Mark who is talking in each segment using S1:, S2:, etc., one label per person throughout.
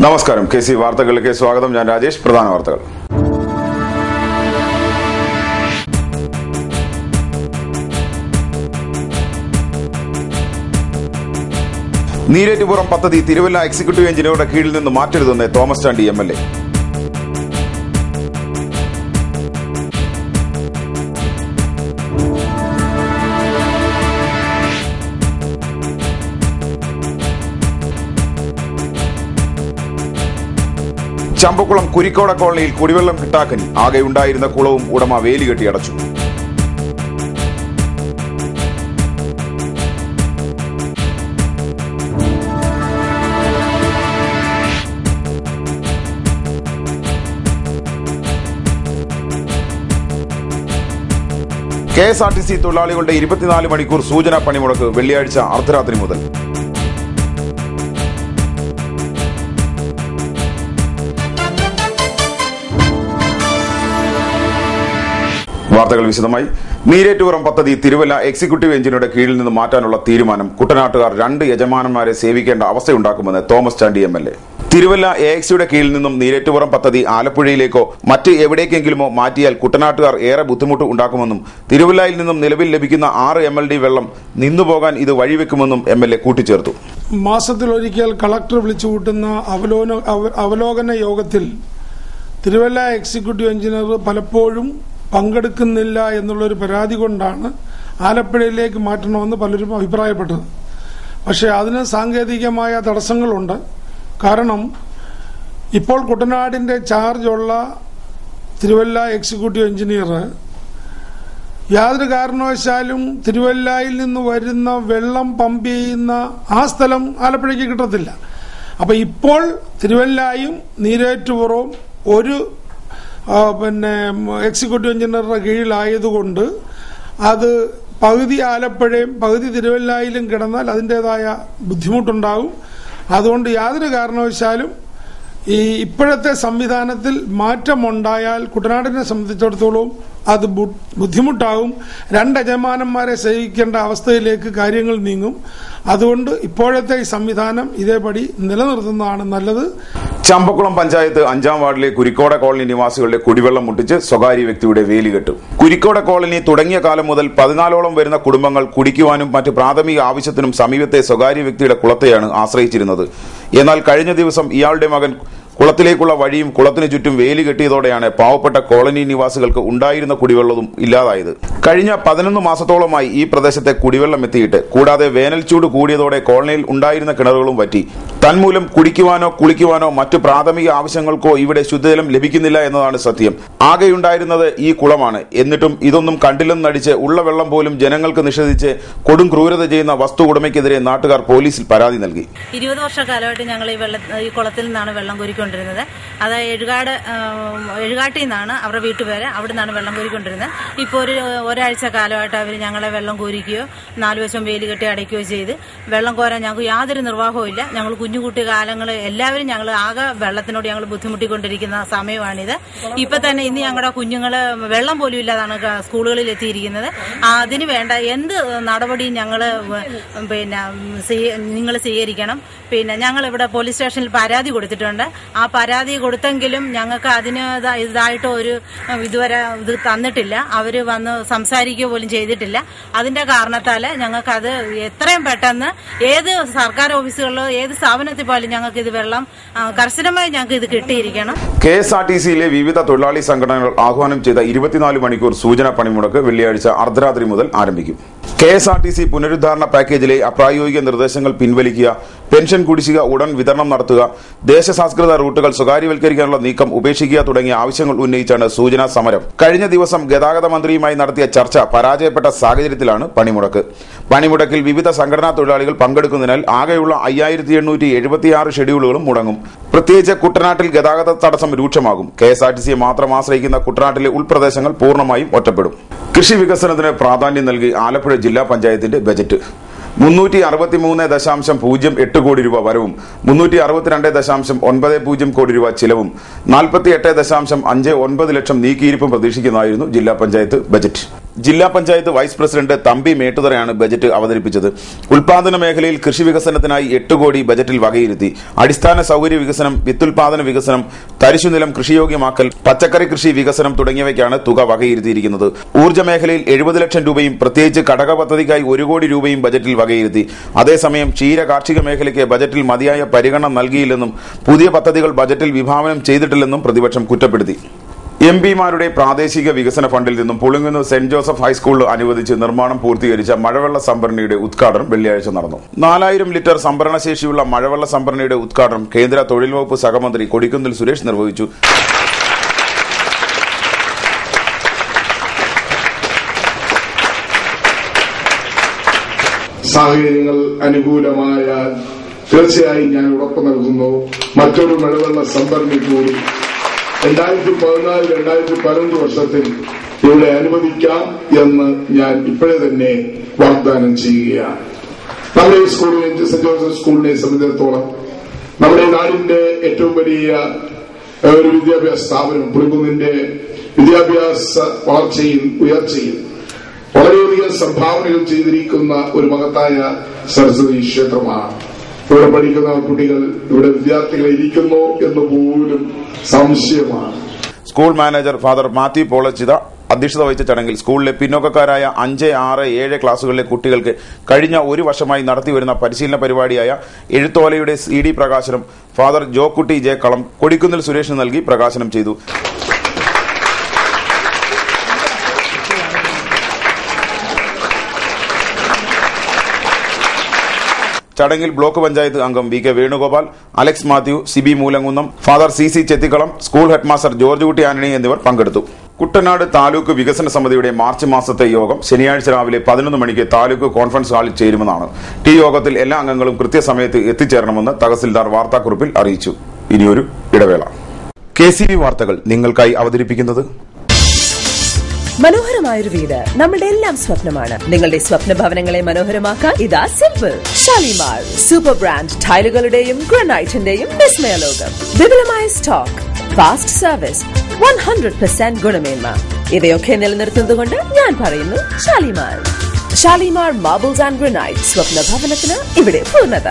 S1: നമസ്കാരം. KC വാർത്തകളിലേക്ക് സ്വാഗതം. ഞാൻ രാജേഷ്. പ്രധാന വാർത്തകൾ. നീരേറ്റുപുറം പദ്ധതി തിരുവല്ല എക്സിക്യൂട്ടീവ് എഞ്ചിനീയറുടെ കീഴിൽ നിന്ന് മാറ്റരുതെന്ന് തോമസ് ചാണ്ടി MLA. ചമ്പക്കുളം കുരിക്കോട കോളനിയിൽ കുടിവെള്ളം കിട്ടാക്കനി. ആകെയുണ്ടായിരുന്ന കുളവും ഉടമ വേലികെട്ടി അടച്ചു. KSRTC തൊഴിലാളികളുടെ 24 മണിക്കൂർ സൂചനാ പണിമുടക്ക് വെള്ളിയാഴ്ച അർദ്ധരാത്രി മുതൽ. വാർത്തകൾ വിശദമായി. നീരേറ്റുപുറം പദ്ധതി തിരുവല്ല എക്സിക്യൂട്ടീവ് എഞ്ചിനീയറുടെ കീഴിൽ നിന്ന് മാറ്റാനുള്ള തീരുമാനം കുട്ടനാട്ടുകാർ 2 യജമാനന്മാരെ സേവിക്കേണ്ട അവസ്ഥയുണ്ടാക്കുമെന്ന് തോമസ് ചാണ്ടി MLA. തിരുവല്ല AXയുടെ കീഴിൽ നിന്നും നീരേറ്റുപുറം പദ്ധതി ആലപ്പുഴയിലേക്കോ മറ്റ് എവിടേക്കെങ്കിലുമോ മാറ്റിയാൽ കുട്ടനാട്ടുകാർ ഏറെ ബുദ്ധിമുട്ട് ഉണ്ടാക്കുമെന്നും തിരുവല്ലയിൽ നിന്നും നിലവിൽ ലഭിക്കുന്ന 6 MLD വെള്ളം നിന്നുപോകാൻ ഇത് വഴിവെക്കുമെന്നും MLA കൂട്ടിച്ചേർത്തു.
S2: മാസത്തിലൊരിക്കൽ കളക്ടർ വിളിച്ചുകൂട്ടുന്ന അവലോകന യോഗത്തിൽ തിരുവല്ല എക്സിക്യൂട്ടീവ് എഞ്ചിനീയർ പലപ്പോഴും പങ്കെടുക്കുന്നില്ല എന്നുള്ളൊരു പരാതി കൊണ്ടാണ് ആലപ്പുഴയിലേക്ക് മാറ്റണമെന്ന് പലരും അഭിപ്രായപ്പെട്ടത്. പക്ഷേ അതിന് സാങ്കേതികമായ തടസ്സങ്ങളുണ്ട്. കാരണം ഇപ്പോൾ കുട്ടനാടിന്റെ ചാർജുള്ള തിരുവല്ല എക്സിക്യൂട്ടീവ് എഞ്ചിനീയർ യാതൊരു കാരണവശാലും തിരുവല്ലയിൽ നിന്ന് വരുന്ന വെള്ളം പമ്പ് ചെയ്യുന്ന ആ സ്ഥലം ആലപ്പുഴയ്ക്ക് കിട്ടത്തില്ല. അപ്പൊ ഇപ്പോൾ തിരുവല്ലയും നീരേറ്റുപുറവും ഒരു എക്സിക്യൂട്ടീവ് എഞ്ചിനീയറുടെ കീഴിലായതുകൊണ്ട് അത് പകുതി ആലപ്പുഴയും പകുതി തിരുവല്ലയിലും കിടന്നാൽ അതിൻ്റെതായ ബുദ്ധിമുട്ടുണ്ടാകും. അതുകൊണ്ട് യാതൊരു കാരണവശാലും ഈ ഇപ്പോഴത്തെ സംവിധാനത്തിൽ മാറ്റമുണ്ടായാൽ കുട്ടനാടിനെ സംബന്ധിച്ചിടത്തോളം അത് ബുദ്ധിമുട്ടാകും. 2 യജമാനന്മാരെ സേവിക്കേണ്ട അവസ്ഥയിലേക്ക് കാര്യങ്ങൾ നീങ്ങും. അതുകൊണ്ട് ഇപ്പോഴത്തെ ഈ സംവിധാനം ഇതേപടി നിലനിർത്തുന്നതാണ് നല്ലത്.
S1: ചമ്പക്കുളം പഞ്ചായത്ത് 5-ാം വാർഡിലെ കുരിക്കോട കോളനി നിവാസികളുടെ കുടിവെള്ളം മുട്ടിച്ച് സ്വകാര്യ വ്യക്തിയുടെ വേലികെട്ടു. കുരിക്കോട കോളനി തുടങ്ങിയ കാലം മുതൽ 14ഓളം വരുന്ന കുടുംബങ്ങൾ കുടിക്കുവാനും മറ്റ് പ്രാഥമിക ആവശ്യത്തിനും സമീപത്തെ സ്വകാര്യ വ്യക്തിയുടെ കുളത്തെയാണ് ആശ്രയിച്ചിരുന്നത്. എന്നാൽ കഴിഞ്ഞ ദിവസം ഇയാളുടെ മകൻ കുളത്തിലേക്കുള്ള വഴിയും കുളത്തിനു ചുറ്റും വേലി കെട്ടിയതോടെയാണ് പാവപ്പെട്ട കോളനി നിവാസികൾക്ക് ഉണ്ടായിരുന്ന കുടിവെള്ളവും ഇല്ലാതായത്. കഴിഞ്ഞ 11 മാസത്തോളമായി ഈ പ്രദേശത്തെ കുടിവെള്ളം എത്തിയിട്ട് കൂടാതെ വേനൽ ചൂട് കൂടിയതോടെ കോളനിയിൽ ഉണ്ടായിരുന്ന കിണറുകളും വറ്റി. തന്മൂലം കുടിക്കുവാനോ കുളിക്കുവാനോ മറ്റു പ്രാഥമിക ആവശ്യങ്ങൾക്കോ ഇവിടെ ശുദ്ധജലം ലഭിക്കുന്നില്ല എന്നതാണ് സത്യം. ആകെയുണ്ടായിരുന്നത് ഈ കുളമാണ്. എന്നിട്ടും ഇതൊന്നും കണ്ടില്ലെന്ന് നടിച്ച് ഉള്ള വെള്ളം പോലും ജനങ്ങൾക്ക് നിഷേധിച്ച് കൊടും ക്രൂരത ചെയ്യുന്ന വസ്തു ഉടമയ്ക്കെതിരെ നാട്ടുകാർ പോലീസിൽ പരാതി നൽകി.
S3: 20 വർഷക്കാലമായിട്ട് ഞങ്ങൾ ഈ കുളത്തിൽ നിന്നാണ് വെള്ളം കോരിക്കൊണ്ടിരുന്നത്. അത് എഴുകാട്ടിൽ നിന്നാണ് അവരുടെ വീട്ടുപേര്, അവിടെ നിന്നാണ് വെള്ളം കോരിക്കൊണ്ടിരുന്നത്. ഇപ്പോൾ ഒരാഴ്ച കാലമായിട്ട് അവർ ഞങ്ങളെ വെള്ളം കോരിക്കുകയോ 4 വശം വേലി കെട്ടി അടയ്ക്കുകയോ ചെയ്ത് വെള്ളം കോരാൻ ഞങ്ങൾക്ക് യാതൊരു നിർവാഹവും ഇല്ല. ഞങ്ങൾ കുഞ്ഞുകുട്ടി കാലങ്ങൾ എല്ലാവരും ഞങ്ങൾ ആകെ വെള്ളത്തിനോട് ഞങ്ങൾ ബുദ്ധിമുട്ടിക്കൊണ്ടിരിക്കുന്ന സമയമാണിത്. ഇപ്പൊ തന്നെ ഇന്ന് ഞങ്ങളുടെ കുഞ്ഞുങ്ങള് വെള്ളം പോലും ഇല്ലാതാണ് സ്കൂളുകളിൽ എത്തിയിരിക്കുന്നത്. അതിന് വേണ്ട എന്ത് നടപടിയും ഞങ്ങള് നിങ്ങൾ സ്വീകരിക്കണം. ഞങ്ങൾ ഇവിടെ പോലീസ് സ്റ്റേഷനിൽ പരാതി കൊടുത്തിട്ടുണ്ട്. ആ പരാതി കൊടുത്തെങ്കിലും ഞങ്ങൾക്ക് അതിന് ഇതായിട്ട് ഒരു ഇതുവരെ ഇത് തന്നിട്ടില്ല. അവര് വന്ന് സംസാരിക്കുക പോലും ചെയ്തിട്ടില്ല. അതിന്റെ കാരണത്താല് ഞങ്ങൾക്കത് എത്രയും പെട്ടെന്ന് ഏത് സർക്കാർ ഓഫീസുകളിലോ ഏത് സ്ഥാപനത്തിൽ പോലും ഞങ്ങൾക്ക് ഇത് വെള്ളം കർശനമായി ഞങ്ങൾക്ക് ഇത് കിട്ടിയിരിക്കണം.
S1: KSRTCയിലെ വിവിധ തൊഴിലാളി സംഘടനകൾ ആഹ്വാനം ചെയ്ത 24 മണിക്കൂർ സൂചനാ പണിമുടക്ക് വെള്ളിയാഴ്ച അർദ്ധരാത്രി മുതൽ ആരംഭിക്കും. KSRTC പുനരുദ്ധാരണ പാക്കേജിലെ അപ്രായോഗിക നിർദ്ദേശങ്ങൾ പിൻവലിക്കുക, പെൻഷൻ കുടിശ്ശിക ഉടൻ വിതരണം നടത്തുക, ദേശസാൽകൃത റൂട്ടുകൾ സ്വകാര്യവൽക്കരിക്കാനുള്ള നീക്കം ഉപേക്ഷിക്കുക തുടങ്ങിയ ആവശ്യങ്ങൾ ഉന്നയിച്ചാണ് സൂചനാ സമരം. കഴിഞ്ഞ ദിവസം ഗതാഗത മന്ത്രിയുമായി നടത്തിയ ചർച്ച പരാജയപ്പെട്ട സാഹചര്യത്തിലാണ് പണിമുടക്ക്. പണിമുടക്കിൽ വിവിധ സംഘടനാ തൊഴിലാളികൾ പങ്കെടുക്കുന്നതിനാൽ ആകെയുള്ള 5876 ഷെഡ്യൂളുകളും മുടങ്ങും. പ്രത്യേകിച്ച് കുട്ടനാട്ടിൽ ഗതാഗത തടസ്സം രൂക്ഷമാകും. KSRTCയെ മാത്രം ആശ്രയിക്കുന്ന കുട്ടനാട്ടിലെ ഉൾപ്രദേശങ്ങൾ പൂർണ്ണമായും ഒറ്റപ്പെടും. കൃഷി വികസനത്തിന് പ്രാധാന്യം നൽകി ആലപ്പുഴ ജില്ലാ പഞ്ചായത്തിന്റെ ബജറ്റ് 363.08 കോടി രൂപ വരവും 362.90 കോടി രൂപ ചിലവും 48.59 ലക്ഷം നീക്കിയിരിപ്പും പ്രതീക്ഷിക്കുന്നതായിരുന്നു ജില്ലാ പഞ്ചായത്ത് ബജറ്റ്. ജില്ലാ പഞ്ചായത്ത് വൈസ് പ്രസിഡന്റ് തമ്പി മേട്ടുതറയാണ് ബജറ്റ് അവതരിപ്പിച്ചത്. ഉൽപാദന മേഖലയിൽ കൃഷി വികസനത്തിനായി 8 കോടി ബജറ്റിൽ വകയിരുത്തി. അടിസ്ഥാന സൌകര്യ വികസനം, വിത്തുൽപാദന വികസനം, തരിശുനിലം കൃഷിയോഗ്യമാക്കൽ, പച്ചക്കറി കൃഷി വികസനം തുടങ്ങിയവയ്ക്കാണ് തുക വകയിരുത്തിയിരിക്കുന്നത്. ഊർജ്ജ മേഖലയിൽ 70 ലക്ഷം രൂപയും പ്രത്യേകിച്ച് ഘടക പദ്ധതിക്കായി 1 കോടി രൂപയും ബജറ്റിൽ വകയിരുത്തി. അതേസമയം ക്ഷീര കാർഷിക മേഖലയ്ക്ക് ബജറ്റിൽ മതിയായ പരിഗണന നൽകിയില്ലെന്നും പുതിയ പദ്ധതികൾ ബജറ്റിൽ വിഭാവനം ചെയ്തിട്ടില്ലെന്നും പ്രതിപക്ഷം കുറ്റപ്പെടുത്തി. എംപിമാരുടെ പ്രാദേശിക വികസന ഫണ്ടിൽ നിന്നും പുളിങ്ങുന്ന് സെന്റ് ജോസഫ് ഹൈസ്കൂളിൽ അനുവദിച്ച് നിർമ്മാണം പൂർത്തീകരിച്ച മഴവെള്ള സംഭരണിയുടെ ഉദ്ഘാടനം വെള്ളിയാഴ്ച നടന്നു. 4000 ലിറ്റർ സംഭരണശേഷിയുള്ള മഴവെള്ള സംഭരണിയുടെ ഉദ്ഘാടനം കേന്ദ്ര തൊഴിൽ വകുപ്പ് സഹമന്ത്രി കൊടിക്കുന്നിൽ സുരേഷ് നിർവഹിച്ചു.
S4: സാഹചര്യങ്ങൾ അനുകൂലമായാൽ തീർച്ചയായും ഞാൻ ഉറപ്പു നൽകുന്നു, മറ്റൊരു മഴവെള്ള സംഭരണി കൂടി 2014-2015 വർഷത്തിൽ ഇവിടെ അനുവദിക്കാം എന്ന് ഞാൻ ഇപ്പോഴേ തന്നെ വാഗ്ദാനം ചെയ്യുകയാണ്. നമ്മുടെ ഈ സ്കൂളിനെ, സെന്റ് ജോസഫ് സ്കൂളിനെ സംബന്ധിച്ചിടത്തോളം നമ്മുടെ നാടിന്റെ ഏറ്റവും വലിയ ഒരു വിദ്യാഭ്യാസ സ്ഥാപനം, പുളിങ്കുന്നിന്റെ വിദ്യാഭ്യാസ വളർച്ചയും ഉയർച്ചയും വളരെയധികം സംഭാവനകൾ ചെയ്തിരിക്കുന്ന ഒരു മഹത്തായ സരസ്വതി ക്ഷേത്രമാണ്. ഇവിടെ പഠിക്കുന്ന കുട്ടികൾ, ഇവിടെ വിദ്യാർത്ഥികൾ ഇരിക്കുന്നു എന്ന് പോലും സംശയമാണ്.
S1: സ്കൂൾ മാനേജർ ഫാദർ മാത്യു പോളച്ചിത അധ്യക്ഷത വഹിച്ച ചടങ്ങിൽ സ്കൂളിലെ പിന്നോക്കക്കാരായ 5, 6, 7 ക്ലാസുകളിലെ കുട്ടികൾക്ക് കഴിഞ്ഞ 1 വർഷമായി നടത്തിവരുന്ന പരിശീലന പരിപാടിയായ എഴുത്തോലയുടെ CD പ്രകാശനം ഫാദർ ജോക്കുട്ടി ജെ കളം കൊടിക്കുന്നിൽ സുരേഷിന് നൽകി പ്രകാശനം ചെയ്തു. ചടങ്ങിൽ ബ്ലോക്ക് പഞ്ചായത്ത് അംഗം VK Venugopal, Alex Mathew, Sibi Moolankunnam, father CC Chethikkalam, school headmaster George Kutty Antony എന്നിവർ പങ്കെടുത്തു. കുട്ടനാട് താലൂക്ക് വികസന സമിതിയുടെ മാർച്ച് മാസത്തെ യോഗം ശനിയാഴ്ച രാവിലെ 11 മണിക്ക് താലൂക്ക് കോൺഫറൻസ് ഹാളിൽ ചേരുമെന്നാണ്. യോഗത്തിൽ എല്ലാ അംഗങ്ങളും കൃത്യസമയത്ത് എത്തിച്ചേരണമെന്ന് തഹസിൽദാർ വാർത്താക്കുറിപ്പിൽ അറിയിച്ചു. ഇനിയൊരു ഇടവേള. KCV വാർത്തകൾ നിങ്ങൾക്കായി അവതരിപ്പിക്കുന്നത്
S5: മനോഹരമായൊരു വീട് നമ്മുടെ എല്ലാം സ്വപ്നമാണ്. നിങ്ങളുടെ സ്വപ്ന ഭവനങ്ങളെ മനോഹരമാക്കാൻ ഇതാ സിമ്പിൾ. ഷാലിമാർ സൂപ്പർ ബ്രാൻഡ് ടൈലുകളുടെയും ഗ്രാനൈറ്റിന്റെയും വിസ്മയ ലോകം. വിപുലമായ സ്റ്റോക്ക്, ഫാസ്റ്റ് സർവീസ്, 100% ഗുണമേന്മ. ഇവയൊക്കെ നിലനിർത്തുന്നതുകൊണ്ട് ഞാൻ പറയുന്നു Shalimar. Shalimar marbles and granite. സ്വപ്ന ഭവനത്തിന് ഇവിടെ പൂർണ്ണത.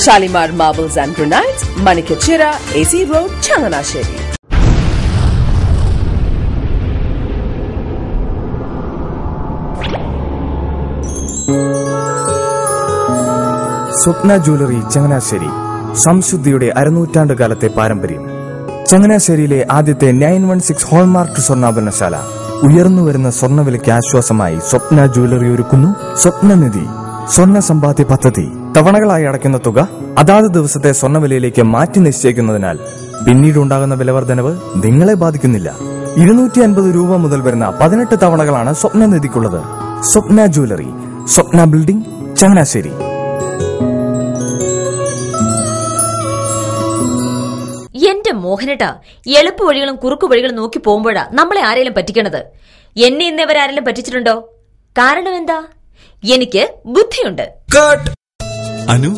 S5: Shalimar marbles and granite, Manikkachira, AC road, Changanassery.
S6: Swapna jewellery Changanassery. സംശുദ്ധിയുടെ അരനൂറ്റാണ്ട് കാലത്തെ പാരമ്പര്യം. ചങ്ങനാശ്ശേരിയിലെ ആദ്യത്തെ 916 ഹോൾമാർക്ക് സ്വർണ്ണാഭരണശാല. ഉയർന്നുവരുന്ന സ്വർണ്ണവിലയ്ക്ക് ആശ്വാസമായി സ്വപ്ന ജ്വല്ലറി ഒരുക്കുന്നു സ്വപ്നനിധി സ്വർണ്ണ സമ്പാദ്യ പദ്ധതി. തവണകളായി അടയ്ക്കുന്ന തുക അതാത് ദിവസത്തെ സ്വർണ്ണവിലയിലേക്ക് മാറ്റി നിശ്ചയിക്കുന്നതിനാൽ പിന്നീടുണ്ടാകുന്ന വിലവർദ്ധനവ് നിങ്ങളെ ബാധിക്കുന്നില്ല. 250 രൂപ മുതൽ വരുന്ന 18 തവണകളാണ് സ്വപ്നനിധിക്കുള്ളത്. സ്വപ്ന ജ്വല്ലറി, സ്വപ്ന ബിൽഡിംഗ്, ചങ്ങനാശ്ശേരി.
S7: എന്റെ മോഹനേട്ടാ, എളുപ്പ വഴികളും കുറുക്കു വഴികളും നോക്കി പോകുമ്പോഴാ നമ്മളെ ആരെങ്കിലും പറ്റിക്കണത്. എന്നെ ഇന്നവരാരെങ്കിലും പറ്റിച്ചിട്ടുണ്ടോ? കാരണം എന്താ? എനിക്ക് ബുദ്ധിയുണ്ട്.
S8: അനു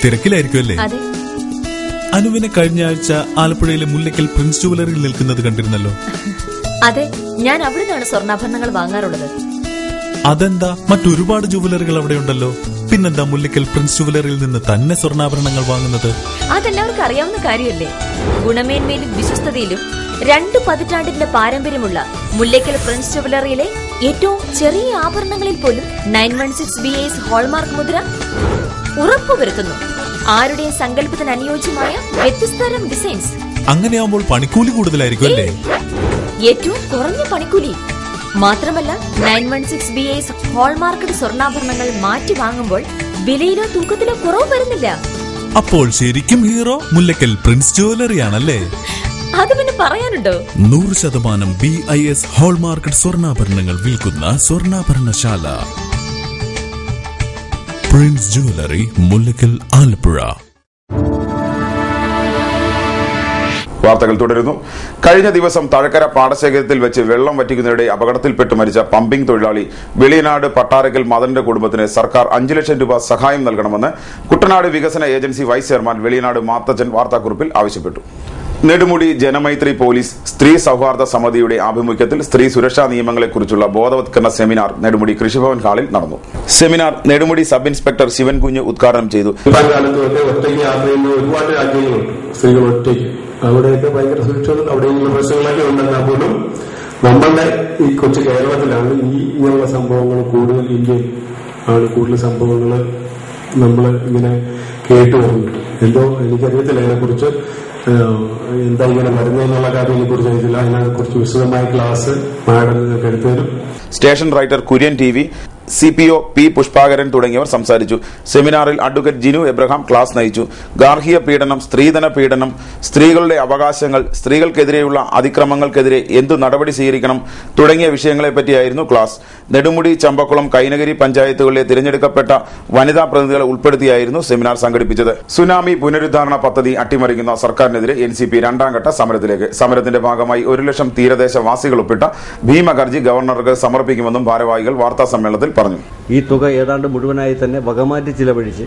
S8: തിരക്കിലായിരിക്കുമല്ലേ?
S7: അതെ.
S8: അനുവിനെ കഴിഞ്ഞ ആഴ്ച ആലപ്പുഴയിലെ മുല്ലയ്ക്കൽ പ്രിൻസ് ജുവലറിയിൽ നിൽക്കുന്നത് കണ്ടിരുന്നല്ലോ.
S7: അതെ, ഞാൻ അവിടെ നിന്നാണ് സ്വർണ്ണാഭരണങ്ങൾ വാങ്ങാറുള്ളത്.
S8: അതെന്താ, മറ്റൊരുപാട് ജുവലറികൾ അവിടെ ഉണ്ടല്ലോ. പിന്നെന്താ മുല്ലയ്ക്കൽ പ്രിൻസ് ജുവലറിയിൽ നിന്ന് തന്നെ സ്വർണ്ണാഭരണങ്ങൾ വാങ്ങുന്നത്?
S7: അതെല്ലാവർക്കും അറിയാവുന്ന കാര്യമല്ലേ. ഗുണമേന്മയിലും വിശ്വസ്തതയിലും 2 പതിറ്റാണ്ടിന്റെ പാരമ്പര്യമുള്ള മുല്ലയ്ക്കൽ പ്രിൻസ് ജുവലറിയിലെ ഏറ്റവും ചെറിയ ആഭരണങ്ങളിൽ പോലും 916 BAS ഹോൾമാർക്ക് മുദ്ര ഉറപ്പുവരുത്തുന്നു. ആരുടെയും സങ്കല്പത്തിന് അനുയോജ്യമായ വ്യത്യസ്തതരം ഡിസൈൻസ്.
S8: അങ്ങനെയാവുമ്പോൾ പണിക്കൂലി കൂടുതലായിരിക്കും അല്ലേ?
S7: ഏറ്റവും കുറഞ്ഞ പണിക്കൂലി. മാത്രമല്ല 916 BAS ഹോൾമാർക്കഡ് സ്വർണ്ണാഭരണങ്ങൾ മാറ്റി വാങ്ങുമ്പോൾ വിലയിലോ തൂക്കത്തിലോ കുറവ് വരുന്നില്ല.
S8: അപ്പോൾ ശരിക്കും ഹീറോ മുല്ലയ്ക്കൽ പ്രിൻസ് ജുവലറിയാണല്ലേ?
S7: അത് പിന്നെ പറയാനുണ്ടോ?
S8: 100% BIS ഹോൾമാർക്കഡ് സ്വർണ്ണാഭരണങ്ങൾ വിൽക്കുന്ന സ്വർണ്ണാഭരണശാല പ്രിൻസ് ജുവലറി, മുല്ലയ്ക്കൽ, ആലപ്പുഴ.
S1: വാർത്തകൾ തുടരുന്നു. കഴിഞ്ഞ ദിവസം തഴക്കര പാടശേഖരത്തിൽ വെച്ച് വെള്ളം വറ്റിക്കുന്നതിനിടെ അപകടത്തിൽപ്പെട്ട് മരിച്ച പമ്പിംഗ് തൊഴിലാളി വെളിയനാട് പട്ടാരക്കൽ മദന്റെ കുടുംബത്തിന് സർക്കാർ 5 ലക്ഷം രൂപ സഹായം നൽകണമെന്ന് കുട്ടനാട് വികസന agency vice chairman Veliyanad Mathachan വാർത്താക്കുറിപ്പിൽ ആവശ്യപ്പെട്ടു. നെടുമുടി ജനമൈത്രി പോലീസ് സ്ത്രീ സൗഹാർദ്ദ സമിതിയുടെ ആഭിമുഖ്യത്തിൽ സ്ത്രീ സുരക്ഷാ നിയമങ്ങളെക്കുറിച്ചുള്ള ബോധവത്കരണ സെമിനാർ നെടുമുടി കൃഷിഭവൻ ഹാളിൽ നടന്നു. സെമിനാർ നെടുമുടി സബ് ഇൻസ്പെക്ടർ ശിവൻകുഞ്ഞ് ഉദ്ഘാടനം ചെയ്തു.
S9: ഒറ്റയ്ക്ക് യാത്ര ചെയ്യുന്ന ഒരുപാട് രാജ്യങ്ങളുണ്ട്. സ്ത്രീകൾ ഒറ്റയ്ക്ക് അവിടെയൊക്കെ ഭയങ്കര സുരക്ഷിതം അവിടെയുള്ള പ്രശ്നങ്ങളൊക്കെ ഉണ്ടെന്നാൽ പോലും നമ്മളുടെ ഈ കൊച്ചു കേരളത്തിലാണ് ഇങ്ങനെയുള്ള സംഭവങ്ങൾ കൂടുതൽ. ഇന്ത്യയിൽ ആണ് കൂടുതൽ സംഭവങ്ങൾ നമ്മൾ ഇങ്ങനെ കേട്ടു വന്നിട്ട്. എന്തോ എനിക്കറിയത്തില്ല അതിനെക്കുറിച്ച് എന്താ ഇങ്ങനെ വരുന്നതെന്നുള്ള കാര്യങ്ങളെ കുറിച്ച് അറിയത്തില്ല. അതിനെക്കുറിച്ച് വിശദമായ ക്ലാസ് മാഡം നിങ്ങൾക്ക് എടുത്തുതരും.
S1: Station writer Kurian TV, CPO P Pushpakaran തുടങ്ങിയവർ സംസാരിച്ചു. സെമിനാറിൽ അഡ്വക്കേറ്റ് ജിനു എബ്രഹാം ക്ലാസ് നയിച്ചു. ഗാർഹിക പീഡനം, സ്ത്രീധന പീഡനം, സ്ത്രീകളുടെ അവകാശങ്ങൾ, സ്ത്രീകൾക്കെതിരെയുള്ള അതിക്രമങ്ങൾക്കെതിരെ എന്തു നടപടി സ്വീകരിക്കണം തുടങ്ങിയ വിഷയങ്ങളെപ്പറ്റിയായിരുന്നു ക്ലാസ്. നെടുമുടി, ചമ്പക്കുളം, കൈനഗിരി പഞ്ചായത്തുകളിലെ തിരഞ്ഞെടുക്കപ്പെട്ട വനിതാ പ്രതിനിധികളെ ഉൾപ്പെടുത്തിയായിരുന്നു സെമിനാർ സംഘടിപ്പിച്ചത്. സുനാമി പുനരുദ്ധാരണ പദ്ധതി അട്ടിമറിക്കുന്ന സർക്കാരിനെതിരെ NCP രണ്ടാം ഘട്ട സമരത്തിലേക്ക്. സമരത്തിന്റെ ഭാഗമായി 1 ലക്ഷം തീരദേശവാസികൾ ഒപ്പിട്ട ഭീമഹർജി ഗവർണർക്ക് സമർപ്പിക്കുമെന്നും ഭാരവാഹികൾ വാർത്താ സമ്മേളനത്തിൽ പറഞ്ഞു.
S10: ഈ തുക ഏതാണ്ട് മുഴുവനായി തന്നെ വകമാറ്റി ചിലവഴിച്ച്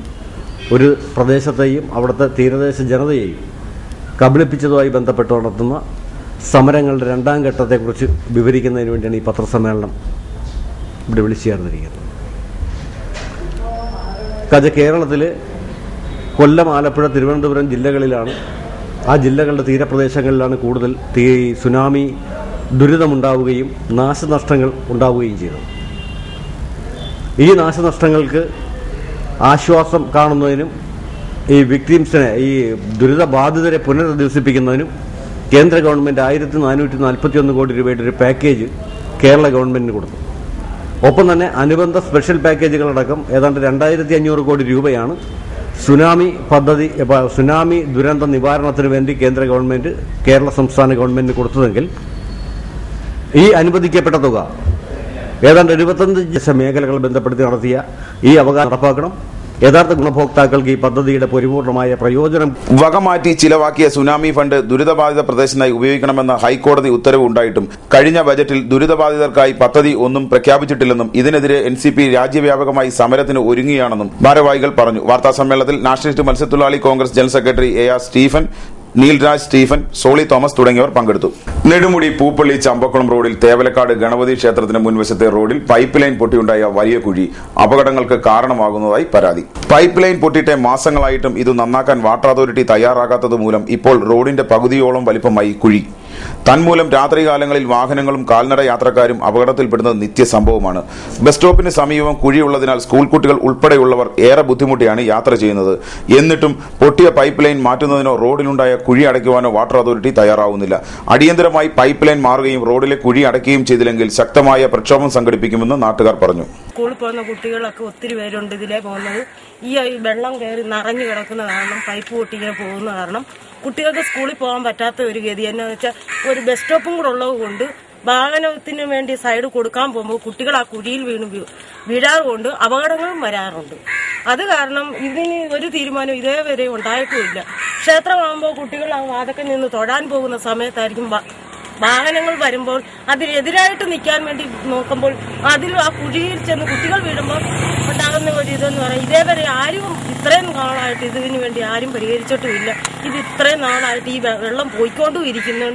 S10: ഒരു പ്രദേശത്തെയും അവിടുത്തെ തീരദേശ ജനതയെയും കബളിപ്പിച്ചതുമായി ബന്ധപ്പെട്ട് നടത്തുന്ന സമരങ്ങളുടെ രണ്ടാം ഘട്ടത്തെക്കുറിച്ച് വിവരിക്കുന്നതിന് വേണ്ടിയാണ് ഈ പത്രസമ്മേളനം ഇവിടെ വിളിച്ചു ചേർന്നിരിക്കുന്നത്. കേരളത്തിൽ കൊല്ലം, ആലപ്പുഴ, തിരുവനന്തപുരം ജില്ലകളിലാണ്, ആ ജില്ലകളുടെ തീരപ്രദേശങ്ങളിലാണ് കൂടുതൽ സുനാമി ദുരിതമുണ്ടാവുകയും നാശനഷ്ടങ്ങൾ ഉണ്ടാവുകയും ചെയ്തത്. ഈ നാശനഷ്ടങ്ങൾക്ക് ആശ്വാസം കാണുന്നതിനും ഈ വിക്ടിംസിനെ, ഈ ദുരിതബാധിതരെ പുനരധിവസിപ്പിക്കുന്നതിനും കേന്ദ്ര ഗവൺമെൻറ് 1441 കോടി രൂപയുടെ ഒരു പാക്കേജ് കേരള ഗവൺമെൻറ്റിന് കൊടുത്തു. ഒപ്പം തന്നെ അനുബന്ധ സ്പെഷ്യൽ പാക്കേജുകളടക്കം ഏതാണ്ട് 2500 കോടി രൂപയാണ് സുനാമി ദുരന്ത നിവാരണത്തിന് വേണ്ടി കേന്ദ്ര ഗവൺമെൻറ് കേരള സംസ്ഥാന ഗവൺമെൻറ്റിന് കൊടുത്തതെങ്കിൽ ഈ അനുവദിക്കപ്പെട്ട തുക ഏതാണ്ട് 75 മേഖലകൾ ബന്ധപ്പെടുത്തി നടത്തിയ ഈ അവകാശം നടപ്പാക്കണം. യഥാർത്ഥ ഗുണഭോക്താക്കൾക്ക് ഈ പദ്ധതിയുടെ പരിപൂർണമായ പ്രയോജനം
S1: വകമാറ്റി ചിലവാക്കിയ സുനാമി ഫണ്ട് ദുരിതബാധിത പ്രദേശത്തിനായി ഉപയോഗിക്കണമെന്ന ഹൈക്കോടതി ഉത്തരവ് ഉണ്ടായിട്ടും കഴിഞ്ഞ ബജറ്റിൽ ദുരിതബാധിതർക്കായി പദ്ധതി ഒന്നും പ്രഖ്യാപിച്ചിട്ടില്ലെന്നും ഇതിനെതിരെ NCP രാജ്യവ്യാപകമായി സമരത്തിന് ഒരുങ്ങുകയാണെന്നും ഭാരവാഹികൾ പറഞ്ഞു. വാർത്താസമ്മേളനത്തിൽ നാഷണലിസ്റ്റ് മത്സ്യത്തൊഴിലാളി Congress general secretary AR Stephen, Neelraj Stephen, Soli Thomas തുടങ്ങിയവർ പങ്കെടുത്തു. നെടുമുടി പൂപ്പള്ളി ചമ്പക്കുളം റോഡിൽ തേവലക്കാട് ഗണപതി ക്ഷേത്രത്തിന് മുൻവശത്തെ റോഡിൽ പൈപ്പ് ലൈൻ പൊട്ടിയുണ്ടായ വലിയ കുഴി അപകടങ്ങൾക്ക് കാരണമാകുന്നതായി പരാതി. പൈപ്പ് ലൈൻ പൊട്ടിയിട്ട് മാസങ്ങളായിട്ടും ഇത് നന്നാക്കാൻ വാട്ടർ അതോറിറ്റി തയ്യാറാകാത്തതുമൂലം ഇപ്പോൾ റോഡിന്റെ പകുതിയോളം വലിപ്പമായി കുഴി. തന്മൂലം രാത്രികാലങ്ങളിൽ വാഹനങ്ങളും കാൽനട യാത്രക്കാരും അപകടത്തിൽപ്പെടുന്നത് നിത്യസംഭവമാണ്. ബസ് സ്റ്റോപ്പിന് സമീപം കുഴിയുള്ളതിനാൽ സ്കൂൾ കുട്ടികൾ ഉൾപ്പെടെയുള്ളവർ ഏറെ ബുദ്ധിമുട്ടിയാണ് യാത്ര ചെയ്യുന്നത്. എന്നിട്ടും പൊട്ടിയ പൈപ്പ് ലൈൻ മാറ്റുന്നതിനോ റോഡിലുണ്ടായ കുഴി അടയ്ക്കുവാനോ വാട്ടർ അതോറിറ്റി തയ്യാറാവുന്നില്ല. അടിയന്തരമായി പൈപ്പ് ലൈൻ മാറുകയും റോഡിലെ കുഴി അടയ്ക്കുകയും ചെയ്തില്ലെങ്കിൽ ശക്തമായ പ്രക്ഷോഭം സംഘടിപ്പിക്കുമെന്ന് നാട്ടുകാർ പറഞ്ഞു.
S11: സ്കൂളിൽ പോകുന്ന കുട്ടികളൊക്കെ ഒത്തിരി പേരുണ്ട് ഇതിലേ പോകുന്നത്. ഈ വെള്ളം കയറി നിറഞ്ഞു കിടക്കുന്ന കാരണം, പൈപ്പ് പൊട്ടിങ്ങനെ പോകുന്ന കാരണം കുട്ടികൾക്ക് സ്കൂളിൽ പോകാൻ പറ്റാത്ത ഒരു ഗതി. എന്നാന്ന് വെച്ചാൽ ഒരു ബസ് സ്റ്റോപ്പും കൂടെ ഉള്ളത് കൊണ്ട് വാഹനത്തിന് വേണ്ടി സൈഡ് കൊടുക്കാൻ പോകുമ്പോൾ കുട്ടികൾ ആ കുഴിയിൽ വീഴാറുകൊണ്ട് അപകടങ്ങളും വരാറുണ്ട്. അത് കാരണം ഇതിന് ഒരു തീരുമാനം ഇതേവരെ ഉണ്ടായിട്ടുമില്ല. ക്ഷേത്രമാകുമ്പോൾ കുട്ടികൾ ആ വാതക്കൽ നിന്ന് തൊഴാൻ പോകുന്ന സമയത്തായിരിക്കും വാഹനങ്ങൾ വരുമ്പോൾ അതിനെതിരായിട്ട് നിൽക്കാൻ വേണ്ടി നോക്കുമ്പോൾ അതിൽ ആ കുഴിയിൽ ചെന്ന് കുട്ടികൾ വീഴുമ്പോൾ ഉണ്ടാകുന്ന ഒരു ഇതെന്ന് പറയാം. ഇതേവരെ ആരും ഇത്രയും നാളായിട്ട് ഇതിനു വേണ്ടി ആരും പരിഹരിച്ചിട്ടുമില്ല. ഇത് ഇത്രയും നാളായിട്ട് ഈ വെള്ളം പോയിക്കൊണ്ടും ഇരിക്കുന്നു,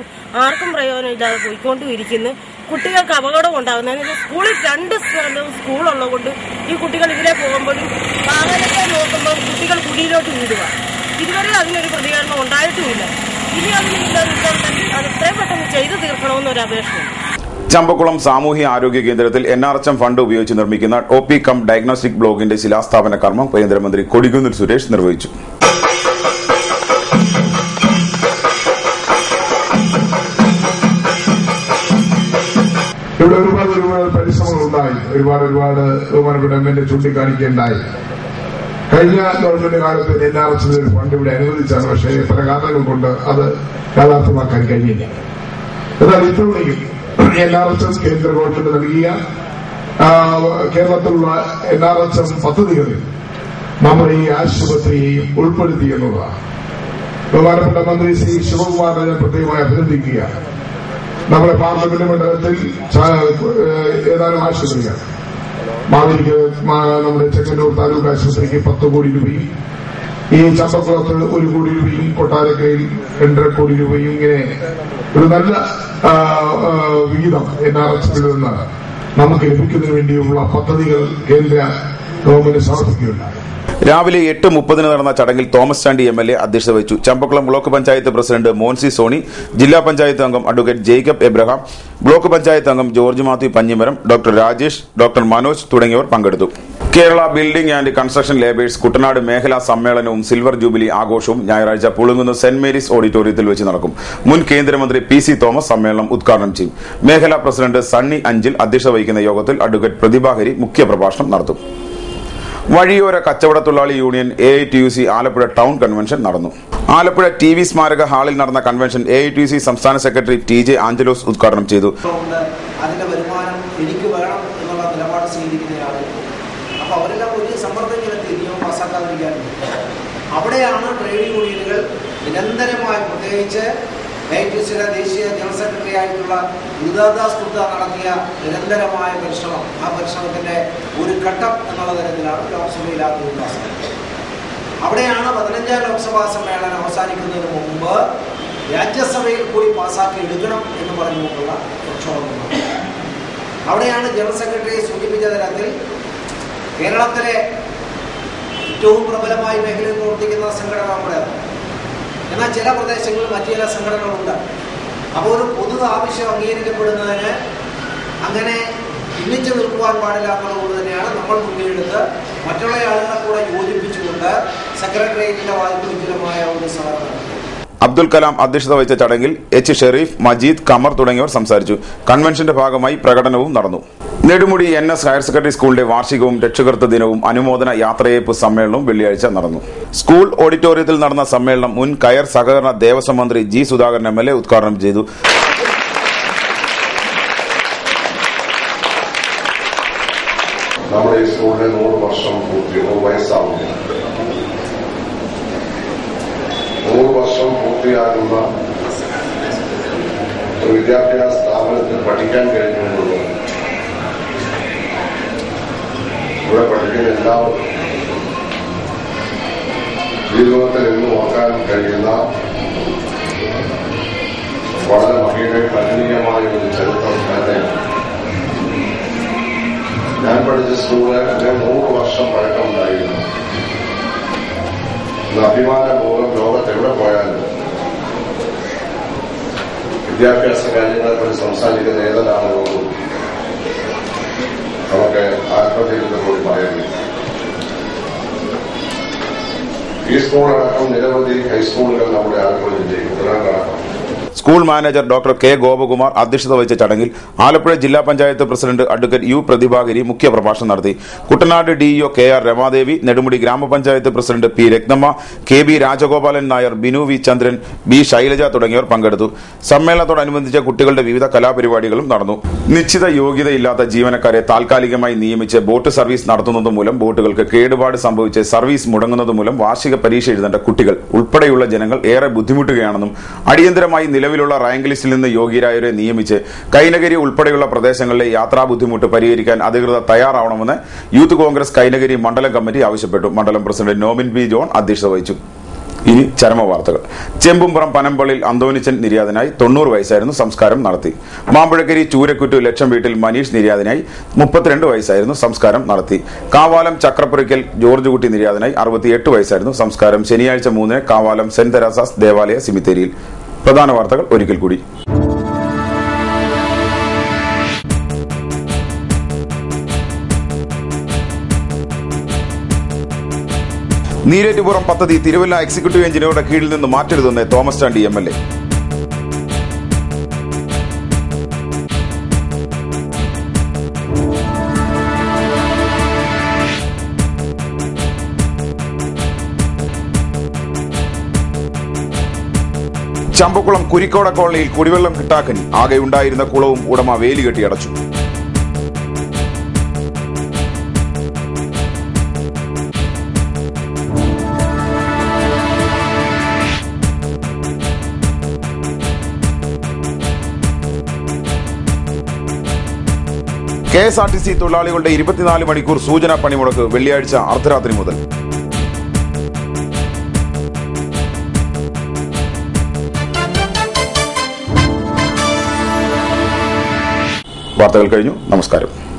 S11: ആർക്കും പ്രയോജനമില്ലാതെ പോയിക്കൊണ്ടും ഇരിക്കുന്നു. കുട്ടികൾക്ക് അപകടം ഉണ്ടാകുന്നത് സ്കൂളിൽ 2 സ്കൂളുള്ളത് കൊണ്ട് ഈ കുട്ടികൾ ഇതിലെ പോകുമ്പോഴും വാഹനത്തെ നോക്കുമ്പോൾ കുട്ടികൾ കുഴിയിലോട്ട് വീടുക. ഇതുവരെ അതിനൊരു പ്രതികരണം ഉണ്ടായിട്ടുമില്ല. ഇനി അത് എത്രയും പെട്ടെന്ന് ചെയ്തു തീർക്കണമെന്നൊരു അപേക്ഷയുണ്ട്.
S1: ചമ്പക്കുളം സാമൂഹ്യ ആരോഗ്യ കേന്ദ്രത്തിൽ NRHM ഫണ്ട് ഉപയോഗിച്ച് നിർമ്മിക്കുന്ന OP കം ഡയഗ്നോസ്റ്റിക് ബ്ലോക്കിന്റെ ശിലാസ്ഥാപന കർമ്മം കേന്ദ്രമന്ത്രി കൊടിക്കുന്നിൽ സുരേഷ് നിർവഹിച്ചു.
S4: ഇവിടെ ഒരുപാട് പരിശ്രമങ്ങളുണ്ടായി, ഒരുപാട് ബഹുമാനപ്പെട്ട എന്നെ ചൂണ്ടിക്കാണിക്കുകയുണ്ടായി. കഴിഞ്ഞ ഗവൺമെന്റ് കാലത്ത് NRHM ഒരു ഫണ്ട് ഇവിടെ അനുവദിച്ചാണ്. പക്ഷേ പല കാരണങ്ങൾ കൊണ്ട് അത് യാഥാർത്ഥ്യമാക്കാൻ കഴിഞ്ഞില്ല. എന്നാൽ ഇപ്പോഴേക്കും NRHM കേന്ദ്ര ഗവൺമെന്റ് നൽകിയ കേരളത്തിലുള്ള NRHM പദ്ധതികളിൽ നമ്മുടെ ഈ ആശുപത്രിയെയും ഉൾപ്പെടുത്തി എന്നതാണ്. ബഹുമാനപ്പെട്ട മന്ത്രി ശ്രീ ശിവകുമാറിനെ ഞാൻ പ്രത്യേകമായി അഭിനന്ദിക്കുക. നമ്മുടെ പാർലമെന്റ് മണ്ഡലത്തിൽ ഏതാനും ആശുപത്രികൾ, മാവേലിക്ക് നമ്മുടെ ചെങ്ങന്നൂർ താലൂക്ക് ആശുപത്രിക്ക് 10 കോടി രൂപയും ഈ ചമ്പക്കുളത്ത് 1 കോടി രൂപയും കൊട്ടാരക്കരയിൽ 2.5 കോടി രൂപയും ഇങ്ങനെ ഒരു നല്ല വിഹിതം NRHൽ നിന്ന് നമുക്ക് ലഭിക്കുന്നതിന് വേണ്ടിയുള്ള പദ്ധതികൾ കേന്ദ്ര ഗവൺമെന്റ് സമർപ്പിക്കുകയുണ്ടായി.
S1: രാവിലെ 8:30 നടന്ന ചടങ്ങിൽ തോമസ് ചാണ്ടി MLA അധ്യക്ഷത വഹിച്ചു. ചമ്പക്കുളം ബ്ലോക്ക് പഞ്ചായത്ത് പ്രസിഡന്റ് മോൻസി സോണി, ജില്ലാ പഞ്ചായത്ത് അംഗം advocate Jacob Abraham, block panchayat അംഗം George Mathew Panjimaram, doctor Rajesh, doctor Manoj തുടങ്ങിയവർ പങ്കെടുത്തു. Kerala building and construction labours Kuttanad മേഖലാ സമ്മേളനവും സിൽവർ ജൂബിലി ആഘോഷവും ഞായറാഴ്ച പുളുങ്ങുന്ന സെന്റ് മേരീസ് ഓഡിറ്റോറിയത്തിൽ വെച്ച് നടക്കും. മുൻ കേന്ദ്രമന്ത്രി PC തോമസ് സമ്മേളനം ഉദ്ഘാടനം ചെയ്യും. മേഖലാ പ്രസിഡന്റ് സണ്ണി അഞ്ചിൽ അധ്യക്ഷത വഹിക്കുന്ന യോഗത്തിൽ അഡ്വക്കേറ്റ് പ്രതിഭാഹരി മുഖ്യപ്രഭാഷണം നടത്തും. വഴിയോര കച്ചവട തൊഴിലാളി union AITUC Alappuzha town convention നടന്നു. ആലപ്പുഴ TV സ്മാരക ഹാളിൽ നടന്ന കൺവെൻഷൻ AITUC സംസ്ഥാന സെക്രട്ടറി TJ ആഞ്ചലോസ് ഉദ്ഘാടനം ചെയ്തു.
S12: അതിന്റെ വരുമാനം എനിക്ക് വേണം എന്നുള്ള നിലപാട് സ്വീകരിക്കുന്നയാൾ, അപ്പോൾ അവരെല്ലാം ഒരു സമ്മർദ്ദത്തിലെത്തി നിയമം പാസ്സാക്കാതിരിക്കാറുണ്ട്. അവിടെയാണ് ട്രേഡ് യൂണിയനുകൾ നിരന്തരമായി, പ്രത്യേകിച്ച് AITUCയുടെ ദേശീയ ജനറൽ സെക്രട്ടറി ആയിട്ടുള്ള ഗുരുദാസ് ഗുപ്ത നടത്തിയ നിരന്തരമായ പരിശ്രമം, ആ പരിശ്രമത്തിന്റെ ഒരു ഘട്ടം എന്നുള്ള തരത്തിലാണ് ലോക്സഭയിൽ ആ ബിൽ പാസ്സാക്കുന്നത്. അവിടെയാണ് 15ാം ലോക്സഭാ സമ്മേളനം അവസാനിക്കുന്നതിന് മുമ്പ് രാജ്യസഭയിൽ കൂടി പാസ്സാക്കി എടുക്കണം എന്ന് പറഞ്ഞുകൊണ്ടുള്ള പ്രക്ഷോഭം. അവിടെയാണ് ജനറൽ സെക്രട്ടറി സൂചിപ്പിച്ച തരത്തിൽ കേരളത്തിലെ ഏറ്റവും പ്രബലമായ മേഖലയിൽ പ്രവർത്തിക്കുന്ന സംഘടന നമ്മുടേതാണ്. എന്നാൽ ചില പ്രദേശങ്ങളിൽ മറ്റു ചില സംഘടനകളുണ്ട്. അപ്പോൾ ഒരു പൊതു ആവശ്യം അംഗീകരിക്കപ്പെടുന്നതിന് അങ്ങനെ ഭിന്നിച്ചു നിൽക്കുവാൻ പാടില്ല എന്നുള്ളത് തന്നെയാണ് നമ്മൾ മുൻകൈയെടുത്ത് മറ്റുള്ള ആളുകളെ കൂടെ യോജിപ്പിച്ചുകൊണ്ട് സെക്രട്ടേറിയറ്റിന്റെ വായ്പ വിപുലമായ ഒരു സമരം.
S1: അബ്ദുൽ കലാം അധ്യക്ഷത വഹിച്ച ചടങ്ങിൽ H. ഷെരീഫ്, മജീദ്, കമർ തുടങ്ങിയവർ സംസാരിച്ചു. കൺവെൻഷന്റെ ഭാഗമായി പ്രകടനവും നടന്നു. നെടുമുടി NS ഹയർ സെക്കൻഡറി സ്കൂളിന്റെ വാർഷികവും രക്ഷകർത്തൃ ദിനവും അനുമോദന യാത്രയയപ്പ് സമ്മേളനവും വെള്ളിയാഴ്ച നടന്നു. സ്കൂൾ ഓഡിറ്റോറിയത്തിൽ നടന്ന സമ്മേളനം മുൻ കയർ സഹകരണ ദേവസ്വം മന്ത്രി G. സുധാകരൻ MLA ഉദ്ഘാടനം ചെയ്തു.
S13: നമ്മുടെ ഈ സ്കൂളിന് 100 വർഷം വയസ്സാവുകയാണ്. 100 വർഷം പൂർത്തിയാകുന്ന ഒരു വിദ്യാഭ്യാസ സ്ഥാപനത്തിൽ പഠിക്കാൻ കഴിഞ്ഞുള്ളത് ഇവിടെ പഠിക്കുന്ന എല്ലാവർക്കും ജീവിതത്തിൽ എന്നും ഓർക്കാൻ കഴിയുന്ന വളരെ മഹനീയമായ ഒരു ചരിത്രം തന്നെയാണ്. ഞാൻ പഠിച്ച സ്കൂള് 100 വർഷം പഴക്കമുണ്ടായിരുന്നു. അഭിമാനപൂർവ്വം ലോകത്ത് എവിടെ പോയാലും വിദ്യാഭ്യാസ കാര്യങ്ങളെപ്പറ്റി സംസാരിക്കുന്ന ഏതൊരാളുകളും നമുക്ക് ആത്മധൈര്യത്തോട് പറയുന്നു. ഈ സ്കൂളടക്കം നിരവധി ഹൈസ്കൂളുകൾ നമ്മുടെ ആലപ്പുഴ ജില്ലയിൽ ഉടനടക്കം.
S1: School manager doctor K. Gopakumar അധ്യക്ഷത വഹിച്ച ചടങ്ങിൽ ആലപ്പുഴ ജില്ലാ panchayat president advocate U. Prathibhagiri മുഖ്യപ്രഭാഷണം നടത്തി. Kuttanad DEO KR Ramadevi, Nedumudi grama panchayat president P. Rathnamma, KB. Rajagopalan Nair, Binu V. Chandran, B. Shailaja തുടങ്ങിയവർ പങ്കെടുത്തു. സമ്മേളനത്തോടനുബന്ധിച്ച കുട്ടികളുടെ വിവിധ കലാപരിപാടികളും നടന്നു. നിശ്ചിത യോഗ്യതയില്ലാത്ത ജീവനക്കാരെ താൽക്കാലികമായി നിയമിച്ച് ബോട്ട് സർവീസ് നടത്തുന്നതുമൂലം ബോട്ടുകൾക്ക് കേടുപാട് സംഭവിച്ച് സർവീസ് മുടങ്ങുന്നതുമൂലം വാർഷിക പരീക്ഷ എഴുതേണ്ട കുട്ടികൾ ഉൾപ്പെടെയുള്ള ജനങ്ങൾ ഏറെ ബുദ്ധിമുട്ടുകയാണെന്നും അടിയന്തരമായി നിലവിലുള്ള റാങ്ക് ലിസ്റ്റിൽ നിന്ന് യോഗ്യരായവരെ നിയമിച്ച് കൈനഗരി ഉൾപ്പെടെയുള്ള പ്രദേശങ്ങളിലെ യാത്രാ ബുദ്ധിമുട്ട് പരിഹരിക്കാൻ അധികൃതർ തയ്യാറാവണമെന്ന് യൂത്ത് കോൺഗ്രസ് കൈനഗരി മണ്ഡലം കമ്മിറ്റി ആവശ്യപ്പെട്ടു. മണ്ഡലം പ്രസിഡന്റ് നോബിൻ P. ജോൺ അധ്യക്ഷത വഹിച്ചു. ഇനി ചരമവാർത്തകൾ. ചെമ്പുംപുറം പനമ്പള്ളിൽ അന്തോണിച്ചൻ നിര്യാതനായി. 90 വയസ്സായിരുന്നു. സംസ്കാരം നടത്തി. മാമ്പഴക്കരി ചൂരക്കുറ്റു ലക്ഷം വീട്ടിൽ മനീഷ് നിര്യാതനായി. 32 വയസ്സായിരുന്നു. സംസ്കാരം നടത്തി. കാവാലം ചക്രപ്പുരയ്ക്കൽ ജോർജ് കുട്ടി നിര്യാതനായി. 68 വയസ്സായിരുന്നു. സംസ്കാരം ശനിയാഴ്ച 3 കാവാലം സെന്റ് തെരേസാസ് ദേവാലയ സിമിത്തേരിയിൽ. പ്രധാന വാർത്തകൾ ഒരിക്കൽ കൂടി. നീരേറ്റുപുറം പദ്ധതി തിരുവല്ല എക്സിക്യൂട്ടീവ് എഞ്ചിനീയറുടെ കീഴിൽ നിന്ന് മാറ്റരുതെന്ന് തോമസ് ചാണ്ടി MLA. ചമ്പക്കുളം കുരിക്കോട കോളനിയിൽ കുടിവെള്ളം കിട്ടാക്കനി. ആകെയുണ്ടായിരുന്ന കുളവും ഉടമ വേലി കെട്ടിയടച്ചു. KSRTC തൊഴിലാളികളുടെ 24 മണിക്കൂർ സൂചനാ പണിമുടക്ക് വെള്ളിയാഴ്ച അർദ്ധരാത്രി മുതൽ. വാർത്തകൾ കഴിഞ്ഞു. നമസ്കാരം.